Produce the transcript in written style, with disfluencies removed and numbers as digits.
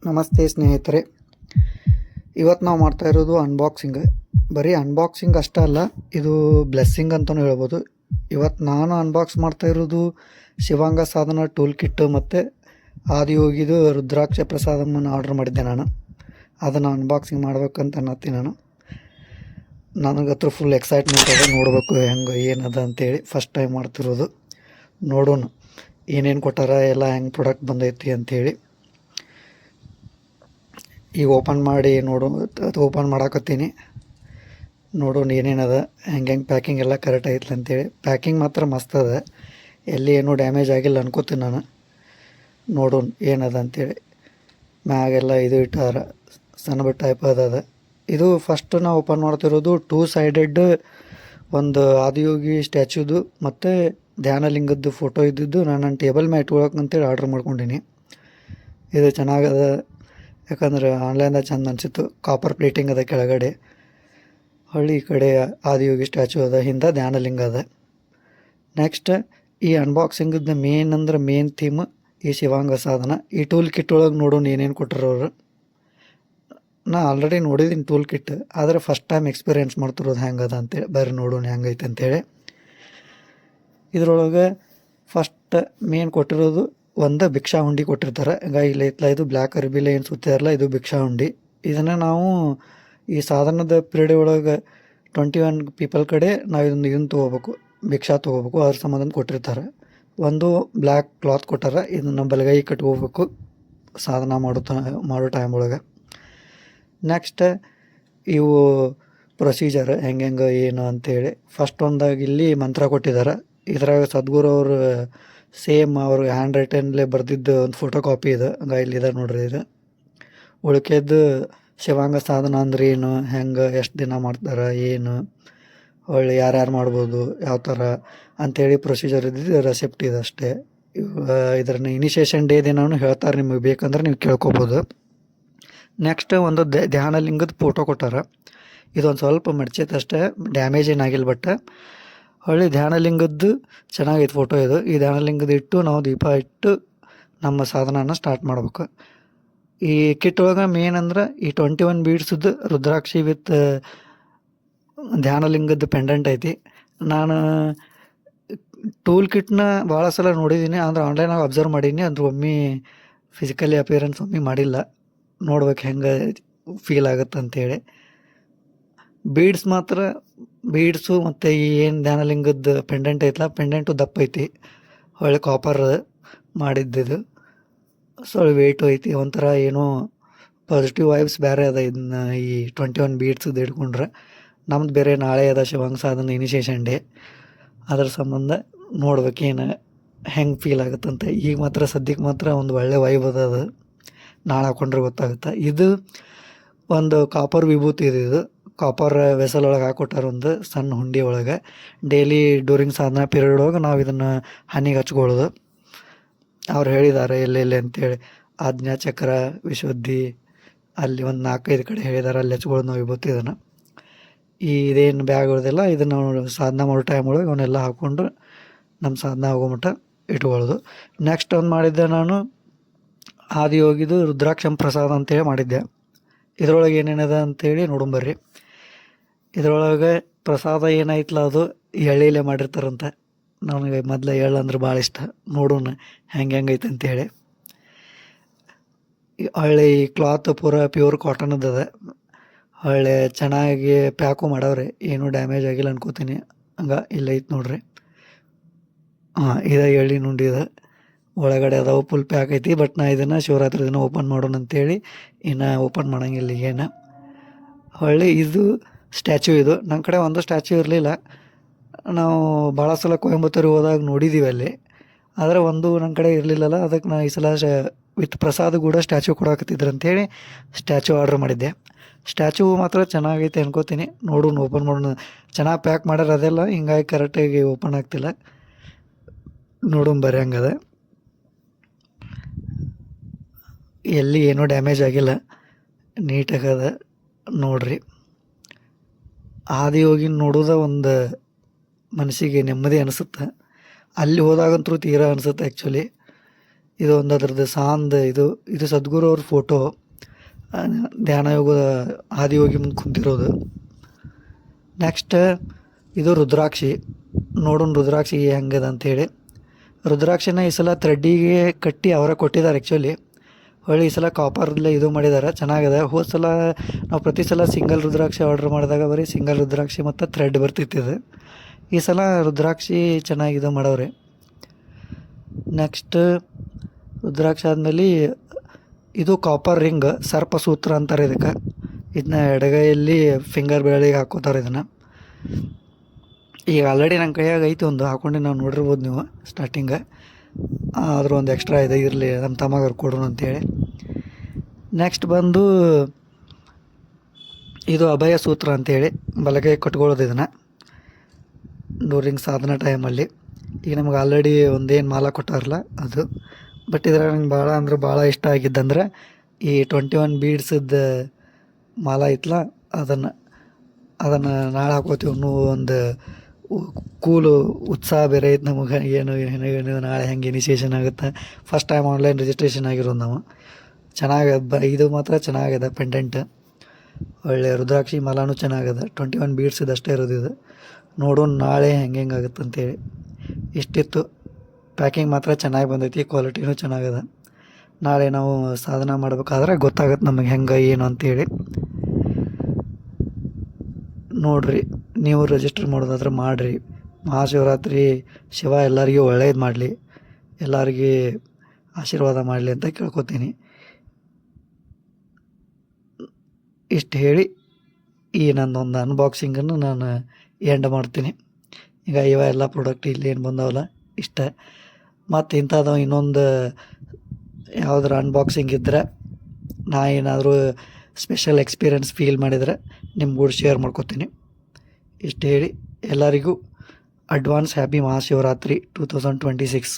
ನಮಸ್ತೆ ಸ್ನೇಹಿತರೆ, ಇವತ್ತು ನಾವು ಮಾಡ್ತಾ ಇರೋದು ಅನ್ಬಾಕ್ಸಿಂಗ್. ಬರೀ ಅನ್ಬಾಕ್ಸಿಂಗ್ ಅಷ್ಟೇ ಅಲ್ಲ, ಇದು ಬ್ಲೆಸ್ಸಿಂಗ್ ಅಂತಲೂ ಹೇಳ್ಬೋದು. ಇವತ್ತು ನಾನು ಅನ್ಬಾಕ್ಸ್ ಮಾಡ್ತಾ ಇರೋದು ಶಿವಾಂಗ ಸಾಧನ ಟೂಲ್ ಕಿಟ್ಟು ಮತ್ತು ಆದಿಯೋಗಿದು ರುದ್ರಾಕ್ಷ ಪ್ರಸಾದವನ್ನು ಆರ್ಡರ್ ಮಾಡಿದ್ದೆ. ನಾನು ಅದನ್ನು ಅನ್ಬಾಕ್ಸಿಂಗ್ ಮಾಡ್ಬೇಕಂತ ಅನ್ನತ್ತೀನಿ. ನನಗತ್ರ ಫುಲ್ ಎಕ್ಸೈಟ್ಮೆಂಟ್ ಇದೆ, ನೋಡಬೇಕು ಹೆಂಗೆ ಏನದ ಅಂತೇಳಿ. ಫಸ್ಟ್ ಟೈಮ್ ಮಾಡ್ತಿರೋದು, ನೋಡೋಣ ಏನೇನು ಕೊಟ್ಟಾರ, ಎಲ್ಲ ಹೆಂಗೆ ಪ್ರಾಡಕ್ಟ್ ಬಂದೈತಿ ಅಂಥೇಳಿ. ಈಗ ಓಪನ್ ಮಾಡಿ ಓಪನ್ ಮಾಡಾಕತ್ತೀನಿ. ನೋಡೋಣ ಏನೇನದ, ಹೆಂಗೆ ಪ್ಯಾಕಿಂಗ್ ಎಲ್ಲ ಕರೆಕ್ಟ್ ಐತ್ಲ ಅಂತೇಳಿ. ಪ್ಯಾಕಿಂಗ್ ಮಾತ್ರ ಮಸ್ತ್ ಅದ, ಎಲ್ಲಿ ಏನೂ ಡ್ಯಾಮೇಜ್ ಆಗಿಲ್ಲ ಅನ್ಕೋತೀನಿ ನಾನು. ನೋಡೋಣ ಏನದ ಅಂತೇಳಿ. ಮ್ಯಾಗೆಲ್ಲ ಇದು ಇಟ್ಟಾರ, ಸಣ್ಣ ಬಿಟ್ಟು ಟೈಪ್ ಅದ. ಇದು ಫಸ್ಟ್ ನಾವು ಓಪನ್ ಮಾಡ್ತಿರೋದು 2 ಸೈಡೆಡ್ ಒಂದು ಆದಿಯೋಗಿ ಸ್ಟ್ಯಾಚ್ಯೂದು ಮತ್ತು ಧ್ಯಾನಲಿಂಗದ್ದು ಫೋಟೋ ಇದ್ದಿದ್ದು ನಾನು ನನ್ನ ಟೇಬಲ್ ಮ್ಯಾಟ್ ಇಟ್ಕೊಳಕ್ಕಂತೇಳಿ ಆರ್ಡ್ರ್ ಮಾಡ್ಕೊಂಡಿನಿ. ಇದು ಚೆನ್ನಾಗದ, ಯಾಕಂದ್ರೆ ಆನ್ಲೈನ್ದಾಗ ಚೆಂದ ಅನಿಸಿತ್ತು. ಕಾಪರ್ ಪ್ಲೇಟಿಂಗ್ ಅದ ಕೆಳಗಡೆ, ಈ ಕಡೆ ಆದಿಯೋಗಿ ಸ್ಟ್ಯಾಚು ಅದ, ಹಿಂದೆ ಧ್ಯಾನಲಿಂಗ ಅದ. ನೆಕ್ಸ್ಟ್ ಈ ಅನ್ಬಾಕ್ಸಿಂಗದ ಮೇನ್ ಥೀಮ್ ಈ ಶಿವಾಂಗ ಸಾಧನ. ಈ ಟೂಲ್ ಕಿಟ್ ಒಳಗೆ ನೋಡೋಣ ಏನೇನು ಕೊಟ್ಟರು ಅವರು. ನಾ ಆಲ್ರೆಡಿ ನೋಡಿದ್ದೀನಿ ಟೂಲ್ ಕಿಟ್, ಆದರೆ ಫಸ್ಟ್ ಟೈಮ್ ಎಕ್ಸ್ಪೀರಿಯೆನ್ಸ್ ಮಾಡ್ತಿರೋದು ಹೆಂಗದ ಅಂತೇಳಿ. ಬರ್ರಿ ನೋಡೋಣ ಹೆಂಗೈತೆ ಅಂತೇಳಿ. ಇದರೊಳಗೆ ಫಸ್ಟ್ ಮೇನ್ ಕೊಟ್ಟಿರೋದು ಒಂದು ಭಿಕ್ಷಾ ಹುಂಡಿ ಕೊಟ್ಟಿರ್ತಾರೆ. ಇಲ್ಲಿ ಐತ್ಲ, ಇದು ಬ್ಲ್ಯಾಕ್ ಅರ್ಬಿಲೆ ಏನು ಸುತ್ತಿರಲ್ಲ, ಇದು ಭಿಕ್ಷಾ ಹುಂಡಿ. ಇದನ್ನು ನಾವು ಈ ಸಾಧನದ ಪಿರಿಯಡ್ ಒಳಗೆ 21 ಪೀಪಲ್ ಕಡೆ ನಾವು ಇದನ್ನು ತೊಗೋಬೇಕು, ಭಿಕ್ಷಾ ತೊಗೋಬೇಕು. ಅದ್ರ ಸಂಬಂಧ ಕೊಟ್ಟಿರ್ತಾರೆ. ಒಂದು ಬ್ಲ್ಯಾಕ್ ಕ್ಲಾತ್ ಕೊಟ್ಟಾರ, ಇದನ್ನು ಬಲಗೈ ಕಟ್ಕೋಬೇಕು ಸಾಧನ ಮಾಡೋ ಟೈಮ್ ಒಳಗೆ. ನೆಕ್ಸ್ಟ್ ಇವು ಪ್ರೊಸೀಜರ್ ಹೆಂಗೆ ಏನು ಅಂತೇಳಿ. ಫಸ್ಟ್ ಒಂದಾಗಿ ಇಲ್ಲಿ ಮಂತ್ರ ಕೊಟ್ಟಿದ್ದಾರೆ. ಇದ್ರಾಗ ಸದ್ಗುರು ಅವರು ಸೇಮ್ ಅವರು ಹ್ಯಾಂಡ್ ರೈಟನ್ಲೇ ಬರೆದಿದ್ದು ಒಂದು ಫೋಟೋ ಕಾಪಿ ಇದೆ. ಇಲ್ಲಿದೆ ನೋಡ್ರಿ. ಇದು ಉಳ್ಕೆದ್ದು ಶಿವಾಂಗ ಸಾಧನ ಅಂದ್ರೆ ಏನು, ಹೆಂಗೆ, ಎಷ್ಟು ದಿನ ಮಾಡ್ತಾರೆ, ಏನು, ಒಳ್ಳೆ ಯಾರ್ಯಾರು ಮಾಡ್ಬೋದು, ಯಾವ ಥರ ಅಂಥೇಳಿ ಪ್ರೊಸೀಜರ್ ಇದ್ದಿದ್ದು ರೆಸಿಪ್ಟ್ ಇದೆ ಅಷ್ಟೇ. ಇದನ್ನ ಇನಿಷಿಯೇಷನ್ ಡೇ ದಿನಾನು ಹೇಳ್ತಾರೆ, ನಿಮಗೆ ಬೇಕಂದ್ರೆ ನೀವು ಕೇಳ್ಕೊಬೋದು. ನೆಕ್ಸ್ಟ್ ಒಂದು ಧ್ಯಾನಲಿಂಗದ ಫೋಟೋ ಕೊಟ್ಟಾರ. ಇದೊಂದು ಸ್ವಲ್ಪ ಮಡ್ಚೈತೆ ಅಷ್ಟೇ, ಡ್ಯಾಮೇಜ್ ಏನಾಗಿಲ್ಲ. ಬಟ್ ಧ್ಯಾನಲಿಂಗದ್ದು ಚೆನ್ನಾಗೈತೆ ಫೋಟೋ ಇದು. ಈ ಧ್ಯಾನಲಿಂಗದ ಇಟ್ಟು ನಾವು ದೀಪ ಇಟ್ಟು ನಮ್ಮ ಸಾಧನನ ಸ್ಟಾರ್ಟ್ ಮಾಡ್ಬೇಕು. ಈ ಕಿಟ್ ಒಳಗೆ ಮೇನ್ ಅಂದ್ರೆ ಈ 21 ಬೀಡ್ಸದ್ದು ರುದ್ರಾಕ್ಷಿ ವಿತ್ ಧ್ಯಾನಲಿಂಗದ್ದು ಪೆಂಡೆಂಟ್ ಐತಿ. ನಾನು ಟೂಲ್ ಕಿಟ್ನ ಭಾಳ ಸಲ ನೋಡಿದ್ದೀನಿ, ಅಂದ್ರೆ ಆನ್ಲೈನಾಗ ಅಬ್ಸರ್ವ್ ಮಾಡೀನಿ. ಅಂದ್ರೆ ಒಮ್ಮೆ ಫಿಸಿಕಲಿ ಅಪಿಯರೆನ್ಸ್ ಒಮ್ಮೆ ಮಾಡಿಲ್ಲ, ನೋಡ್ಬೇಕು ಹೆಂಗೆ ಫೀಲ್ ಆಗುತ್ತೆ ಅಂಥೇಳಿ. ಬೀಡ್ಸು ಮತ್ತು ಈ ಏನು ಧ್ಯಾನಲಿಂಗದ ಪೆಂಡೆಂಟ್ ಐತಲ್ಲ, ಪೆಂಡೆಂಟು ದಪ್ಪ ಐತಿ, ಒಳ್ಳೆ ಕಾಪರ್ ಮಾಡಿದ್ದಿದ್ದು. ವೆಯ್ಟು ಐತಿ, ಒಂಥರ ಏನೋ ಪಾಸಿಟಿವ್ ವೈಬ್ಸ್ ಬೇರೆ ಅದ. ಇದನ್ನ ಈ 21 ಬೀಡ್ಸದ್ದು ಹಿಡ್ಕೊಂಡ್ರೆ. ನಮ್ದು ಬೇರೆ ನಾಳೆ ಅದ ಶಿವಾಂಗ ಸಾಧನ ಇನಿಷಿಯೇಷನ್ ಡೇ. ಅದ್ರ ಸಂಬಂಧ ನೋಡ್ಬೇಕೇನು ಹೆಂಗೆ ಫೀಲ್ ಆಗುತ್ತಂತ. ಈಗ ಮಾತ್ರ ಸದ್ಯಕ್ಕೆ ಮಾತ್ರ ಒಂದು ಒಳ್ಳೆ ವೈಬ್ ಅದ. ಅದು ನಾಳೆ ಹಾಕೊಂಡ್ರೆ ಗೊತ್ತಾಗುತ್ತೆ. ಇದು ಒಂದು ಕಾಪರ್ ವಿಭೂತಿ ಇದೆ. ಇದು ಕಾಪರ್ ವೆಸಲ್ ಒಳಗೆ ಹಾಕೊಟ್ಟಾರ, ಒಂದು ಸಣ್ಣ ಹುಂಡಿ ಒಳಗೆ. ಡೈಲಿ ಡ್ಯೂರಿಂಗ್ ಸಾಧನ ಪೀರಿಯಡ್ ಒಳಗೆ ನಾವು ಇದನ್ನು ಹನಿಗೆ ಹಚ್ಕೊಳ್ಳೋದು. ಅವ್ರು ಹೇಳಿದ್ದಾರೆ ಎಲ್ಲೆಲ್ಲಿ ಅಂತೇಳಿ. ಆಜ್ಞಾ ಚಕ್ರ, ವಿಶುದ್ಧಿ, ಅಲ್ಲಿ ಒಂದು 4-5 ಕಡೆ ಹೇಳಿದ್ದಾರೆ, ಅಲ್ಲಿ ಹಚ್ಕೊಳ್ಳೋದು ನಾವು ವಿಭೂತಿ. ಇದನ್ನು ಇದೇನು ಬ್ಯಾಗ್ಗಳದೆಲ್ಲ ಇದನ್ನು ಸಾಧನ ಮಾಡೋ ಟೈಮ್ ಒಳಗೆ ಅವನ್ನೆಲ್ಲ ಹಾಕ್ಕೊಂಡು ನಮ್ಮ ಸಾಧನ ಆಗೋಮಟ್ಟ ಇಟ್ಕೊಳ್ಳೋದು. ನೆಕ್ಸ್ಟ್ ಒಂದು ಮಾಡಿದ್ದೆ ನಾನು ಆದಿಯೋಗಿದು ರುದ್ರಾಕ್ಷಂ ಪ್ರಸಾದ ಅಂತೇಳಿ ಮಾಡಿದ್ದೆ. ಇದರೊಳಗೆ ಏನೇನದ ಅಂತೇಳಿ ನೋಡಂಬರ್ರಿ. ಇದರೊಳಗೆ ಪ್ರಸಾದ ಏನೈತಲ್ಲ, ಅದು ಎಳ್ಳಿಲೆ ಮಾಡಿರ್ತಾರಂತ. ನನಗೆ ಮೊದಲು ಎಳ್ಳು ಅಂದ್ರೆ ಭಾಳ ಇಷ್ಟ. ನೋಡೋಣ ಹೆಂಗೈತೆ ಅಂತೇಳಿ. ಈ ಕ್ಲಾತ್ ಪೂರ ಪ್ಯೂರ್ ಕಾಟನದ. ಚೆನ್ನಾಗಿ ಪ್ಯಾಕು ಮಾಡವ್ರೆ, ಏನೂ ಡ್ಯಾಮೇಜ್ ಆಗಿಲ್ಲ ಅನ್ಕೋತೀನಿ. ಇಲ್ಲ ಐತೆ ನೋಡ್ರಿ. ಇದು ಎಳ್ಳಿನ ಉಂಡಿ ಇದೆ, ಒಳಗಡೆ ಅದಾವು, ಫುಲ್ ಪ್ಯಾಕ್ ಐತಿ. ಬಟ್ ನಾ ಇದನ್ನು ಶಿವರಾತ್ರಿ ದಿನ ಓಪನ್ ಮಾಡೋಣ ಅಂತೇಳಿ ಇನ್ನು ಓಪನ್ ಮಾಡೋಂಗಿಲ್ಲ ಈಗೇನು. ಇದು ಸ್ಟ್ಯಾಚ್ಯೂ. ಇದು ನನ್ನ ಕಡೆ ಒಂದು ಸ್ಟ್ಯಾಚ್ಯೂ ಇರಲಿಲ್ಲ. ನಾವು ಭಾಳ ಸಲ ಕೊಯಂಬತ್ತೂರಿಗೆ ಹೋದಾಗ ನೋಡಿದ್ದೀವಿ ಅಲ್ಲಿ, ಆದರೆ ಒಂದು ನನ್ನ ಕಡೆ ಇರಲಿಲ್ಲಲ್ಲ. ಅದಕ್ಕೆ ನಾನು ಈ ಸಲ ವಿತ್ ಪ್ರಸಾದ ಕೂಡ ಸ್ಟ್ಯಾಚ್ಯೂ ಕೊಡಾಕತ್ತಿದ್ರು ಅಂತೇಳಿ ಸ್ಟ್ಯಾಚ್ಯೂ ಆರ್ಡ್ರ್ ಮಾಡಿದ್ದೆ. ಸ್ಟ್ಯಾಚ್ಯೂ ಮಾತ್ರ ಚೆನ್ನಾಗೈತೆ ಅನ್ಕೋತೀನಿ. ನೋಡೋಣ, ಓಪನ್ ಮಾಡೋಣ. ಚೆನ್ನಾಗಿ ಪ್ಯಾಕ್ ಮಾಡ್ಯಾರ, ಅದೆಲ್ಲ ಹಿಂಗಾಗಿ ಕರೆಕ್ಟಾಗಿ ಓಪನ್ ಆಗ್ತಿಲ್ಲ. ನೋಡೋಣ ಬರ್ರಿ ಹಂಗದ. ಎಲ್ಲಿ ಏನೂ ಡ್ಯಾಮೇಜ್ ಆಗಿಲ್ಲ, ನೀಟಾಗದ ನೋಡ್ರಿ. ಆದಿಯೋಗಿ ನೋಡೋದ ಒಂದು ಮನಸ್ಸಿಗೆ ನೆಮ್ಮದಿ ಅನಿಸುತ್ತೆ. ಅಲ್ಲಿ ಹೋದಾಗಂತೂ ತೀರಾ ಅನಿಸುತ್ತೆ ಆ್ಯಕ್ಚುಲಿ. ಇದು ಒಂದು ಅದ್ರದ್ದು ಸಾಂದ್ ಇದು ಸದ್ಗುರು ಅವ್ರ ಫೋಟೋ, ಧ್ಯಾನ ಯೋಗದ ಆದಿಯೋಗಿ ಮುಂದೆ ಕುಂತಿರೋದು. ನೆಕ್ಸ್ಟ್ ಇದು ರುದ್ರಾಕ್ಷಿ. ನೋಡೋಣ ರುದ್ರಾಕ್ಷಿ ಹೆಂಗದ ಅಂಥೇಳಿ. ರುದ್ರಾಕ್ಷಿನ ಈ ಸಲ ಥ್ರೆಡ್ಡಿಗೆ ಕಟ್ಟಿ ಅವರ ಕೊಟ್ಟಿದ್ದಾರೆ ಆ್ಯಕ್ಚುಲಿ. ಹೊಳ್ಳಿ ಈ ಸಲ ಕಾಪರ್ದಲ್ಲೇ ಇದು ಮಾಡಿದ್ದಾರೆ, ಚೆನ್ನಾಗಿದೆ. ಹೋದ ಸಲ ನಾವು ಪ್ರತಿ ಸಲ ಸಿಂಗಲ್ ರುದ್ರಾಕ್ಷಿ ಆರ್ಡ್ರ್ ಮಾಡಿದಾಗ ಬರೀ ಸಿಂಗಲ್ ರುದ್ರಾಕ್ಷಿ ಮತ್ತು ಥ್ರೆಡ್ ಬರ್ತಿತ್ತಿದೆ. ಈ ಸಲ ರುದ್ರಾಕ್ಷಿ ಚೆನ್ನಾಗಿ ಇದು ಮಾಡವ್ರೆ. ನೆಕ್ಸ್ಟ್ ರುದ್ರಾಕ್ಷಿ ಆದಮೇಲೆ ಇದು ಕಾಪರ್ ರಿಂಗ್, ಸರ್ಪಸೂತ್ರ ಅಂತಾರೆ ಇದಕ್ಕೆ. ಇದನ್ನ ಎಡಗೈಯಲ್ಲಿ ಫಿಂಗರ್ ಬೆರಳಿಗೆ ಹಾಕೋತಾರೆ ಇದನ್ನು. ಈಗ ಆಲ್ರೆಡಿ ನನ್ನ ಕೈಯಾಗ ಐತಿ ಒಂದು, ಹಾಕ್ಕೊಂಡು ನಾವು ನೋಡಿರ್ಬೋದು ನೀವು ಸ್ಟಾರ್ಟಿಂಗ. ಆದರೂ ಒಂದು ಎಕ್ಸ್ಟ್ರಾ ಇದೆ, ಇರಲಿ ನಮ್ಮ ತಮ್ಮಗಾರು ಕೊಡೋಣ ಅಂತೇಳಿ. ನೆಕ್ಸ್ಟ್ ಬಂದು ಇದು ಅಭಯ ಸೂತ್ರ ಅಂತೇಳಿ ಬಲಗೈ ಕಟ್ಕೊಳ್ಳೋದು ಇದನ್ನು ಡ್ಯೂರಿಂಗ್ ಸಾಧನ ಟೈಮಲ್ಲಿ. ಈಗ ನಮ್ಗೆ ಆಲ್ರೆಡಿ ಒಂದೇನು ಮಾಲ ಕೊಟ್ಟಾರಲ್ಲ ಅದು. ಬಟ್ ಇದ್ರಾಗ ನಂಗೆ ಭಾಳ ಅಂದ್ರೆ ಭಾಳ ಇಷ್ಟ ಆಗಿದ್ದಂದ್ರೆ ಈ 21 ಬೀಡ್ಸದ ಮಾಲ ಐತಲ್ಲ, ಅದನ್ನು ನಾಳೆ ಹಾಕೋತೀವಿ ಅನ್ನೋ ಒಂದು ಕೂಲು ಉತ್ಸಾಹ ಬೇರೆ ಐತೆ ನಮಗೆ. ಏನು ನಾಳೆ ಹೆಂಗೆ ಇನಿಷಿಯೇಷನ್ ಆಗುತ್ತೆ. ಫಸ್ಟ್ ಟೈಮ್ ಆನ್ಲೈನ್ ರಿಜಿಸ್ಟ್ರೇಷನ್ ಆಗಿರೋದು ನಾವು. ಚೆನ್ನಾಗಿದೆ ಇದು ಮಾತ್ರ ಚೆನ್ನಾಗಿದೆ. ಪೆಂಡೆಂಟ್ ಒಳ್ಳೆ ರುದ್ರಾಕ್ಷಿ ಮಾಲಾನು ಚೆನ್ನಾಗಿದೆ. 21 ಬೀಡ್ಸಿದ್ದು ಅಷ್ಟೇ ಇರೋದು ಇದು. ನೋಡೋಣ ನಾಳೆ ಹೆಂಗೆ ಆಗುತ್ತೆ ಅಂತೇಳಿ. ಇಷ್ಟಿತ್ತು. ಪ್ಯಾಕಿಂಗ್ ಮಾತ್ರ ಚೆನ್ನಾಗಿ ಬಂದೈತಿ, ಕ್ವಾಲಿಟಿನೂ ಚೆನ್ನಾಗಿದೆ. ನಾಳೆ ನಾವು ಸಾಧನ ಮಾಡ್ಬೇಕಾದ್ರೆ ಗೊತ್ತಾಗುತ್ತೆ ನಮಗೆ ಹೆಂಗೆ ಏನು ಅಂತೇಳಿ. ನೋಡಿರಿ, ನೀವು ರಿಜಿಸ್ಟರ್ ಮಾಡೋದಾದ್ರೆ ಮಾಡಿರಿ. ಮಹಾಶಿವರಾತ್ರಿ ಶಿವ ಎಲ್ಲರಿಗೂ ಒಳ್ಳೇದು ಮಾಡಲಿ, ಎಲ್ಲರಿಗೆ ಆಶೀರ್ವಾದ ಮಾಡಲಿ ಅಂತ ಕೇಳ್ಕೊತೀನಿ. ಇಷ್ಟು ಹೇಳಿ ಈ ನನ್ನೊಂದು ಅನ್ಬಾಕ್ಸಿಂಗನ್ನು ನಾನು ಎಂಡ್ ಮಾಡ್ತೀನಿ. ಈಗ ಎಲ್ಲ ಪ್ರಾಡಕ್ಟ್ ಇಲ್ಲಿ ಏನು ಬಂದವಲ್ಲ ಇಷ್ಟ. ಮತ್ತು ಇಂಥದ್ದು ಇನ್ನೊಂದು ಯಾವುದಾರ ಅನ್ಬಾಕ್ಸಿಂಗ್ ಇದ್ದರೆ, ನಾ ಏನಾದರೂ ಸ್ಪೆಷಲ್ ಎಕ್ಸ್ಪೀರಿಯನ್ಸ್ ಫೀಲ್ ಮಾಡಿದರೆ ನಿಮ್ಗೂ ಶೇರ್ ಮಾಡ್ಕೊತೀನಿ. ಇಷ್ಟು ಹೇಳಿ ಎಲ್ಲರಿಗೂ ಅಡ್ವಾನ್ಸ್ ಹ್ಯಾಪಿ ಮಹಾಶಿವರಾತ್ರಿ 2026.